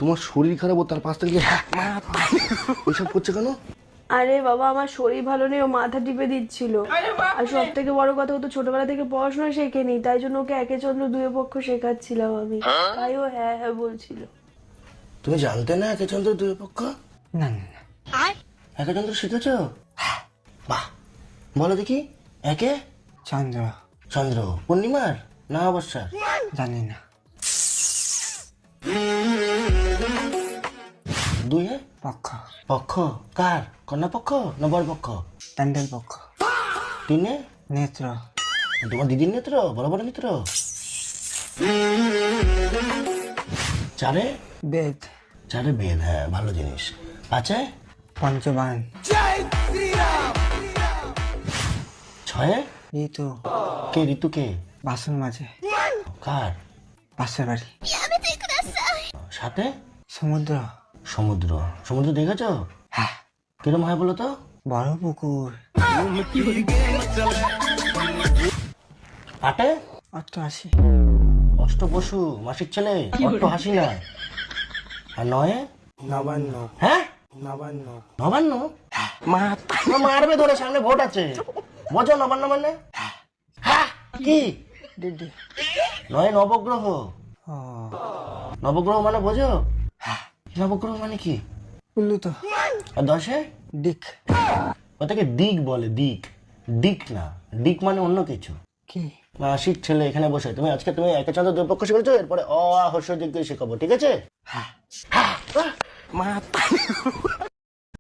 তোমার শরীর খারাপ ও তার পাশ থেকে ওইসব করছে কেন? আরে বাবা, আমার শরীর ভালো নেই, ও মাথা টিপে দিচ্ছিল। আর সব থেকে বড় কথা, ও তো ছোটবেলা থেকে পড়াশোনা শেখেনি, তাই জন্য ওকে একে চন্দ্র দুয়ে পক্ষ শেখাচ্ছিলাম আমি। তাই ও হ্যাঁ হ্যাঁ বলছিল। তুমি জানতে না একেচন্দ্র দুই পক্ষ? না না না, একেচন্দ্র শিখেছ? বাহ, বলো দেখি। একে চন্দ্র চন্দ্র পূর্ণিমার না অবস্যার? জানি না। দুয়ে পক্ষ, পক্ষ কার? কন্যা পক্ষ না বর পক্ষ? প্যান্ডেল পক্ষ। তিনে নেত্র, তোমার দিদির নেত্র, বড় বড় নেত্র। চারে বেদ, চারে বেদ, হ্যাঁ ভালো জিনিস। পাঁচে পঞ্চবান, ছয়ে ঋতু, কে? ঋতু কে? বাসন মাঝে, কার? পাশের বাড়ি। সাথে সমুদ্র, সমুদ্র। সমুদ্র দেখেছো? হ্যাঁ। কিরম হয় বলো তো? বড় পুকুর। আটে 88, অষ্ট বসু, মাসির ছেলে, অট্ট হাসি না। আর নয়ে নবান্ন, হ্যাঁ নবান্ন। নবান্ন। মারবে ধরে, সামনে ভোট আছে। বোঝো নবান্ন মানে? হ্যাঁ কি? দিদি। নয় নবগ্রহ। ও, নবগ্রহ মানে বোঝো? নবগ্রহ মানে কি? উল্লু তো। আর দশে দিক। ওটাকে দিক বলে, দিক। দিক না, দিক মানে অন্য কিছু। কি? মাসির ছেলে এখানে বসে, তুমি আজকে তুমি একেচন্দ্র দুই পক্ষ শিখেছো, এরপরে অ আ হর্ষ দীর্ঘ শিখাবো, ঠিক আছে? হ্যাঁ। মা